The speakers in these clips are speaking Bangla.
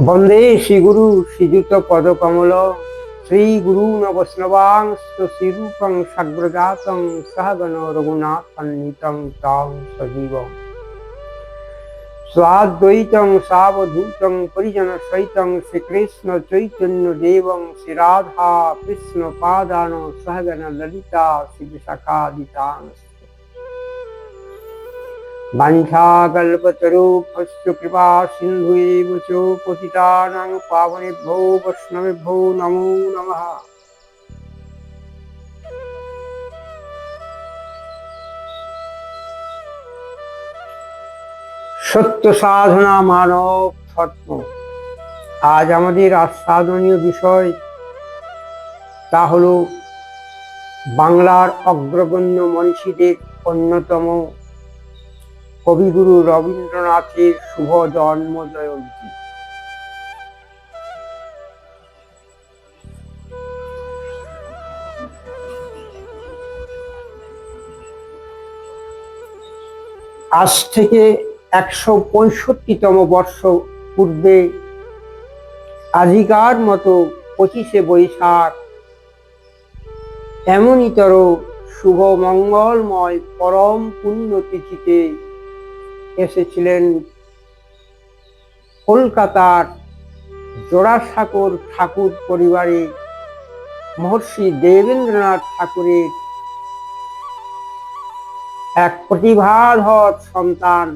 বন্দে শ্রীগুরু শ্রীযুত পদকমল শ্রীগুরূন বৈষ্ণবাংশ শ্রীরূপং সাগ্রজাতং সহগণ রঘুনাথান্বিতং তং সজীবং স্বাদ্বৈতং সাবধূতং পরিজন সহিতং শ্রীকৃষ্ণ চৈতন্য দেবং শ্রী রাধা কৃষ্ণ পাদান সহগণ ললিতা শ্রী বিশাখাদিতাং বাঞ্ছাকল্পতরুভ্যশ্চ কৃপা সিন্ধুএব চ পতিতানাং পাবনেভ্যো বৈষ্ণবেভ্যো নমো নমঃ। সত্য সাধনা মানব ধর্ম। আজ আমাদের আস্বাদনীয় বিষয় তা হলো বাংলার অগ্রগণ্য মনীষীদের অন্যতম কবিগুরু রবীন্দ্রনাথের শুভ জন্ম জয়ন্তী। আজ থেকে ১৬৫তম বর্ষ পূর্বে আজিকার মতো ২৫শে বৈশাখ এমনইতর শুভ মঙ্গলময় পরম পুণ্যতিথিতে এসেছিলেন কলকাতার জোড়াসাঁকোর ঠাকুর পরিবারে মহর্ষি দেবেন্দ্রনাথ ঠাকুরের এক প্রতিভাধর সন্তান।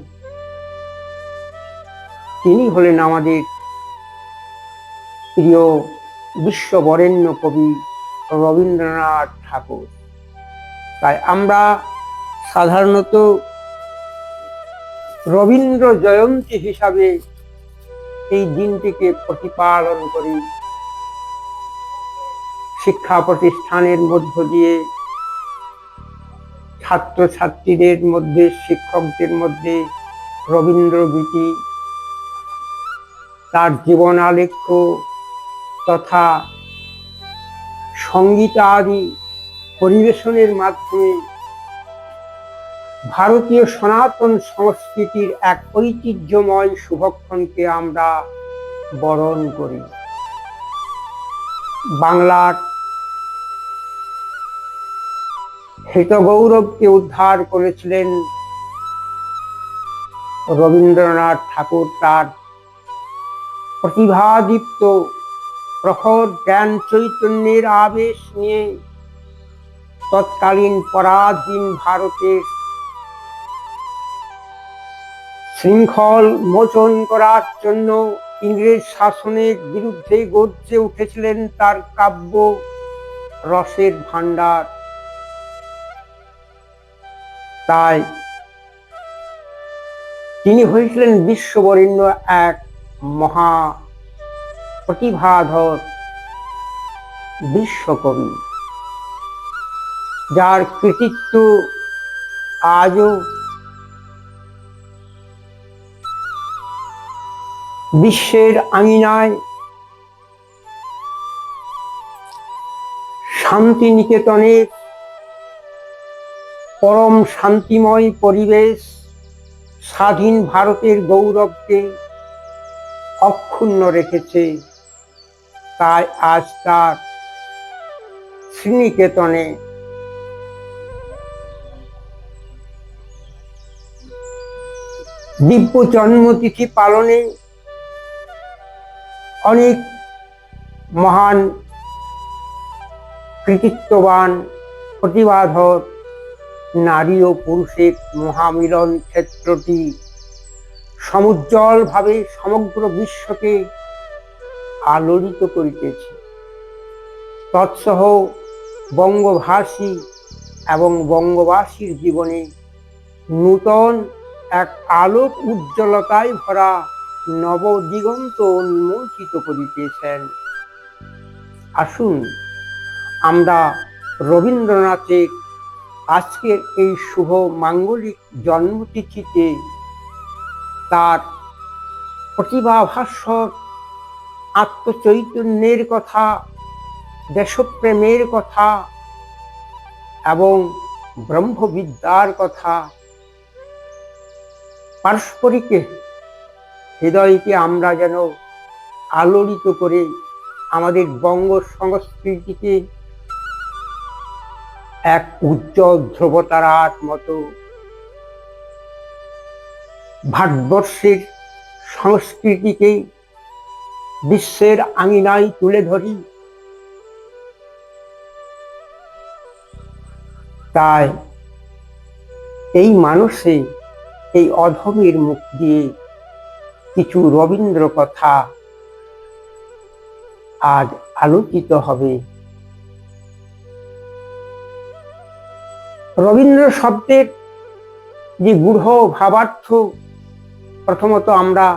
তিনি হলেন আমাদের প্রিয় বিশ্ববরেণ্য কবি রবীন্দ্রনাথ ঠাকুর। তাই আমরা সাধারণত রবীন্দ্র জয়ন্তী হিসাবে এই দিনটিকে প্রতিপালন করি। শিক্ষা প্রতিষ্ঠানের মধ্য দিয়ে ছাত্রছাত্রীদের মধ্যে, শিক্ষকদের মধ্যে রবীন্দ্রগীতি, তার জীবনালেখ্য তথা সঙ্গীতাদি পরিবেশনের মাধ্যমে ভারতীয় সনাতন সংস্কৃতির এক ঐতিহ্যময় শুভক্ষণকে আমরা বরণ করি। বাংলার হেতগৌরবকে উদ্ধার করেছিলেন রবীন্দ্রনাথ ঠাকুর। তার প্রতিভাদীপ্ত প্রখর জ্ঞান চৈতন্যের আবেশ নিয়ে তৎকালীন পরাধীন ভারতের শৃঙ্খল মোচন করার জন্য ইংরেজ শাসনের বিরুদ্ধে গর্জে উঠেছিলেন তার কাব্য রসের ভান্ডার। তাই তিনি হয়েছিলেন বিশ্ববরেণ্য এক মহা প্রতিভাধর বিশ্বকবি, যার কৃতিত্ব আজও বিশ্বের আঙিনায় শান্তিনিকেতনের পরম শান্তিময় পরিবেশ স্বাধীন ভারতের গৌরবকে অক্ষুণ্ণ রেখেছে। তাই আজ তার শ্রীনিকেতনে দিব্য জন্মতিথি পালনে অনেক মহান কৃতিত্ববান প্রতিভাধর নারী ও পুরুষের মহামিলন ক্ষেত্রটি সমুজ্জ্বলভাবে সমগ্র বিশ্বকে আলোড়িত করিতেছে। তৎসহ বঙ্গভাষী এবং বঙ্গবাসীর জীবনে নূতন এক আলোক উজ্জ্বলতায় ভরা নবদিগন্ত উন্মোচিত করিতেছেন। আসুন আমরা রবীন্দ্রনাথের আজকের এই শুভ মাঙ্গলিক জন্মতিথিতে তার প্রতিভাভাস্বর আত্মচৈতন্যের কথা, দেশপ্রেমের কথা এবং ব্রহ্মবিদ্যার কথা, পারস্পরিক হৃদয়কে আমরা যেন আলোড়িত করে আমাদের বঙ্গ সংস্কৃতিকে এক উজ্জ্বল ধ্রুবতারার মতো ভারতবর্ষের সংস্কৃতিকে বিশ্বের আঙিনায় তুলে ধরি। তাই এই মানুষে এই অধমের মুখ দিয়ে কিছু রবীন্দ্র কথা আজ আলোচিত হবে। রবীন্দ্র শব্দের যে গূঢ় ভাবার্থ প্রথমত আমরা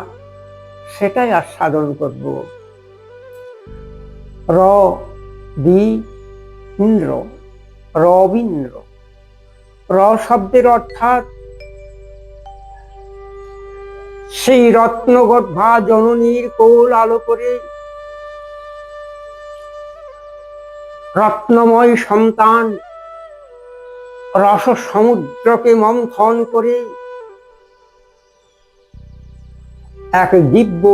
সেটাই আস্বাদন করব। রবীন্দ্র, রবীন্দ্র, র শব্দের অর্থাৎ সেই রত্নগর্ভা জননীর কোল আলো করে রত্নময় সন্তান রস সমুদ্রকে মন্থন করে এক দিব্য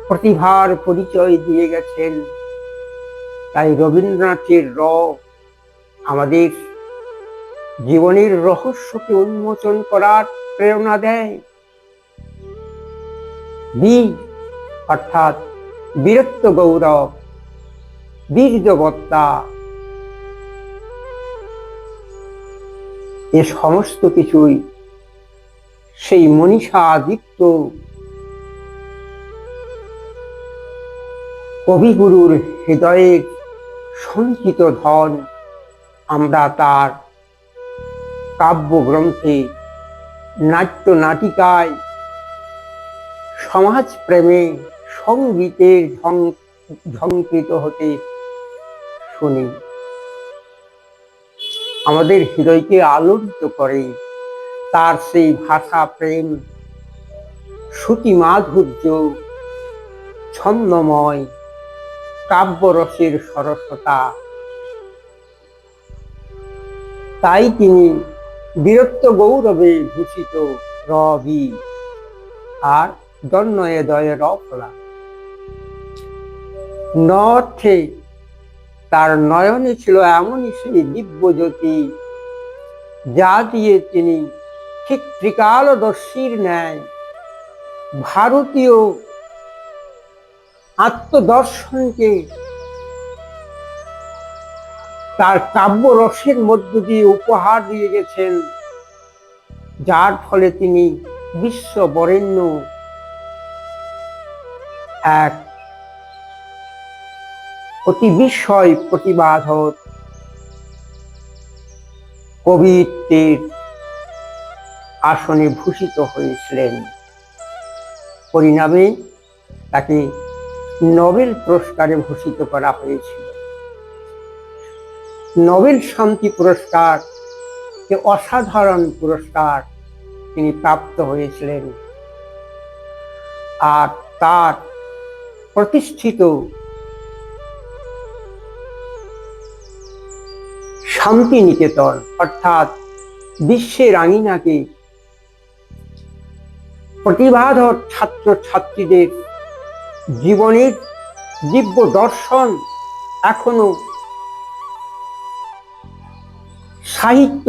প্রতিভার পরিচয় দিয়ে গেছেন। তাই রবীন্দ্রনাথের র আমাদের জীবনের রহস্যকে উন্মোচন করার প্রেরণা দেয়। বীর অর্থাৎ বীরত্ব গৌরব, বীর্যবত্তা, এ সমস্ত কিছুই সেই মনীষাদীপ্ত কবিগুরুর হৃদয়ের সঞ্চিত ধন। আমরা তার কাব্যগ্রন্থে, নাট্য নাটিকায়, সমাজ প্রেমে, সঙ্গীতের ঝঙ্কৃত হতে শুনি। আমাদের হৃদয়কে আলোড়িত করে তার সেই ভাষা প্রেম, শ্রুতি মাধুর্য, ছন্দময় কাব্যরসের সরসতা। তাই তিনি বীরত্ব গৌরবে ভূষিত রবি, আর দন্নয়ে দয়ে রফলা। ন অর্থে তার নয়নে ছিল এমনই সেই দিব্য জ্যোতি, যা দিয়ে তিনি ঠিক ত্রিকালদর্শীর ন্যায় ভারতীয় আত্মদর্শনকে তার কাব্যরসের মধ্য দিয়ে উপহার দিয়ে গেছেন, যার ফলে তিনি বিশ্ববরেণ্য এক অতি বিস্ময় প্রতিবাদক কবিত্বের আসনে ভূষিত হয়েছিলেন। পরিণামে তাকে নোবেল পুরস্কারে ভূষিত করা হয়েছিল। নোবেল শান্তি পুরস্কার, যে অসাধারণ পুরস্কার তিনি প্রাপ্ত হয়েছিলেন। আর তার প্রতিষ্ঠিত শান্তিনিকেতন অর্থাৎ বিশ্বের আঙিনাকে প্রতিভাধর ছাত্র ছাত্রীদের জীবনের দিব্য দর্শন এখনো সাহিত্য,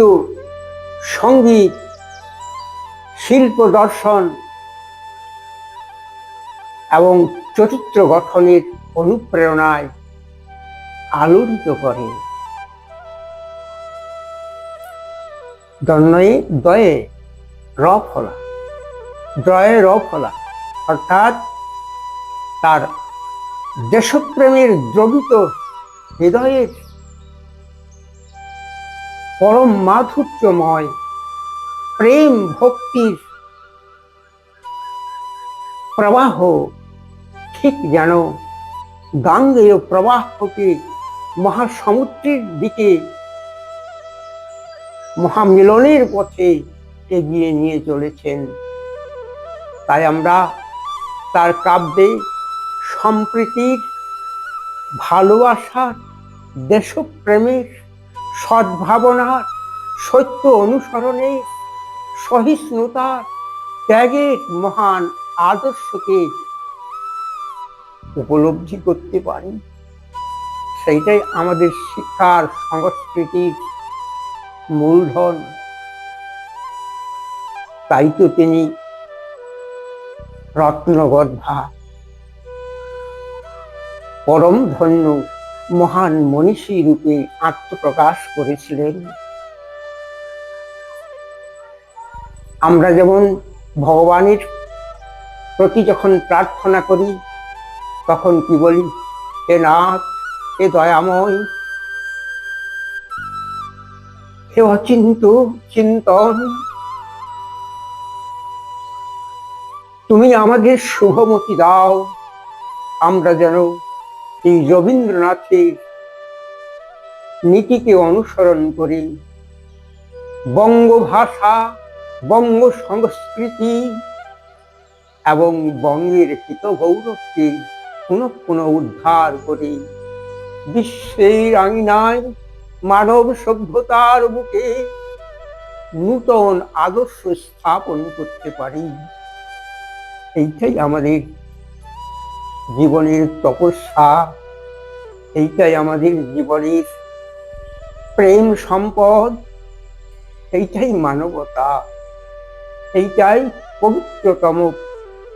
সঙ্গীত, শিল্প দর্শন এবং চরিত্র গঠনের অনুপ্রেরণায় আলোড়িত করে। দন্নয়ে দয়ে রফলা, দ্রয়ে রফলা অর্থাৎ তার দেশপ্রেমের দ্রবিত হৃদয়ের পরম মাধুর্যময় প্রেম ভক্তির প্রবাহ ঠিক যেন গাঙ্গেয় প্রবাহকে মহাসমুদ্রের দিকে মহামিলনের পথে এগিয়ে নিয়ে চলেছেন। তাই আমরা তার কাব্যে সম্প্রীতির, ভালোবাসার, দেশপ্রেমের, সদ্ভাবনার, সত্য অনুসরণের, সহিষ্ণুতার, ত্যাগের মহান আদর্শকে উপলব্ধি করতে পারি, সেইটাই আমাদের শিক্ষার সংস্কৃতির মূলধন। তাই তো তিনি রত্নগর্ভা, পরম ধন্য মহান মনীষী রূপে আত্মপ্রকাশ করেছিলেন। আমরা যেমন ভগবানের প্রতি যখন প্রার্থনা করি তখন কি বলি, হে নাথ, হে দয়াময়, হে অচিন্ত চিন্তন, তুমি আমাদের শুভমতি দাও, আমরা যেন এই রবীন্দ্রনাথের নীতিকে অনুসরণ করি, বঙ্গভাষা, বঙ্গ সংস্কৃতি এবং বঙ্গের হিত গৌরবকে পুনঃ পুনঃ উদ্ধার করে বিশ্বের আঙিনায় মানব সভ্যতার বুকে নূতন আদর্শ স্থাপন করতে পারি। এইটাই আমাদের জীবনের তপস্যা, এইটাই আমাদের জীবনের প্রেম সম্পদ, এইটাই মানবতা, এইটাই পবিত্রতম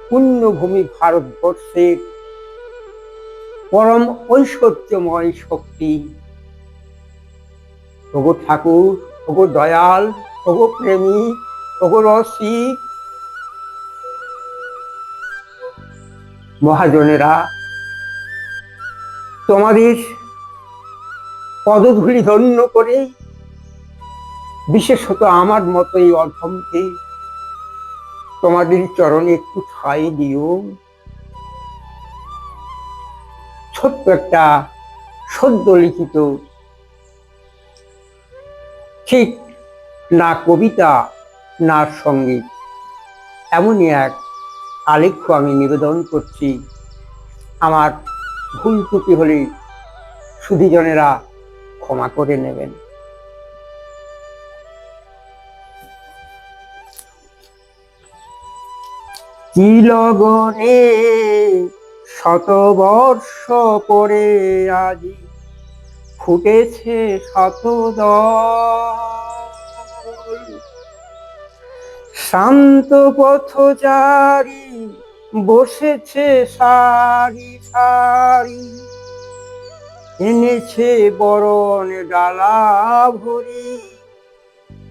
পুণ্যভূমি ভারতবর্ষের পরম ঐশ্বর্যময় শক্তি। ওগো ঠাকুর, ওগো দয়াল, ওগো প্রেমী, ওগো রসিক, মহাজনেরা, তোমাদের পদধূলি ধন্য করে বিশেষত আমার মতো এই অধমকে তোমাদের চরণে একটু ঠাঁই দিও। ছোট্ট একটা সদ্য লিখিত, ঠিক না কবিতা না সঙ্গীত, এমনই এক আলেখ্য আমি নিবেদন করছি। আমার ভুল ত্রুটি হলে সুধীজনেরা ক্ষমা করে নেবেন। কি লগনে শতবর্ষ পরে আজি ফুটেছে শতদল, শান্ত পথচারী বসেছে সারি সারি, এনেছে বরণ ডালা ভরি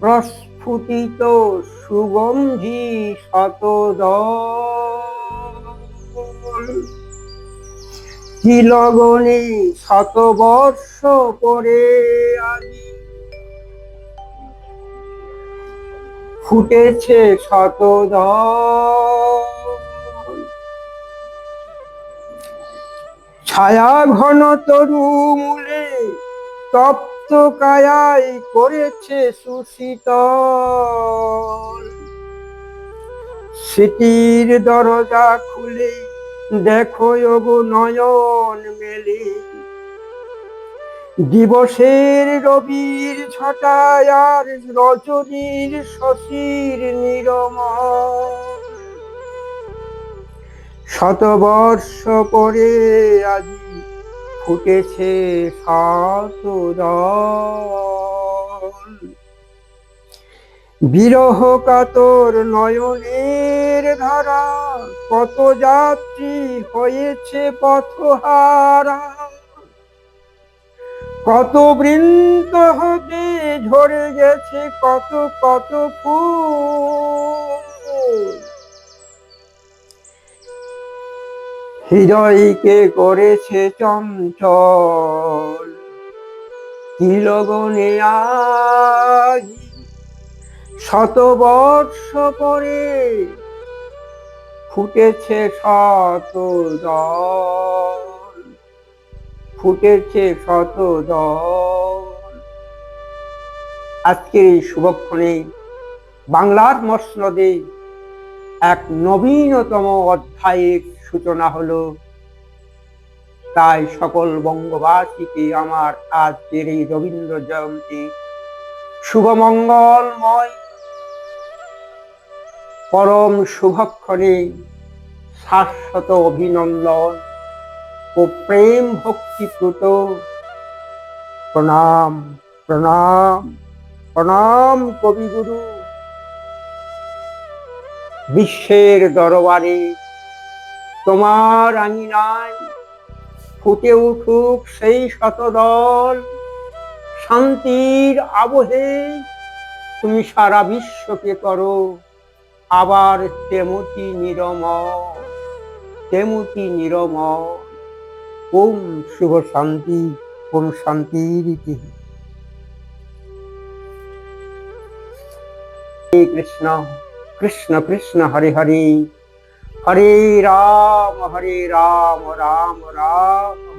প্রস্ফুটিত সুগন্ধি শতদল। কি লগনে শতবর্ষ পরে আজি ফুটেছে শতদল, ছায়া ঘন তরু মূলে তপ্ত কায়ায় করেছে সুশীতল, স্মৃতির দরজা খুলে দেখো ওগো নয়ন মেলে, দিবসের রবির ছটায় আর রজনীর শশীর নিরমল, শতবর্ষ পরে আজি ফুটেছে শতদল। বিরহ কাতর নয়নের ধারা কত যাত্রী হয়েছে পথহারা, কত বৃন্ত হতে ঝরে গেছে কত কত ফুল, হৃদয়কে করেছে চঞ্চল। কি লগনে আজি শতবর্ষ পরে ফুটেছে শতদল, ফুটেছে শতদল। আজকের এই শুভক্ষণে বাংলার মসনদে এক নবীনতম অধ্যায়ের সূচনা হলো। তাই সকল বঙ্গবাসীকে আমার আজকের এই রবীন্দ্র জয়ন্তী শুভমঙ্গলময় পরম শুভক্ষণে শাশ্বত অভিনন্দন। ও প্রেম ভক্তিপ্লুত প্রণাম প্রণাম প্রণাম কবিগুরু। বিশ্বের দরবারে তোমার আঙিনায় ফুটে উঠুক সেই শতদল, শান্তির আবহে তুমি সারা বিশ্বকে করো আবার তেমতি নিরমল, তেমতি নিরমল। ওম শুভ শান্তি, ওম শান্তির ইতি। হরে কৃষ্ণ কৃষ্ণ কৃষ্ণ হরে হরে, হরে রাম রাম রাম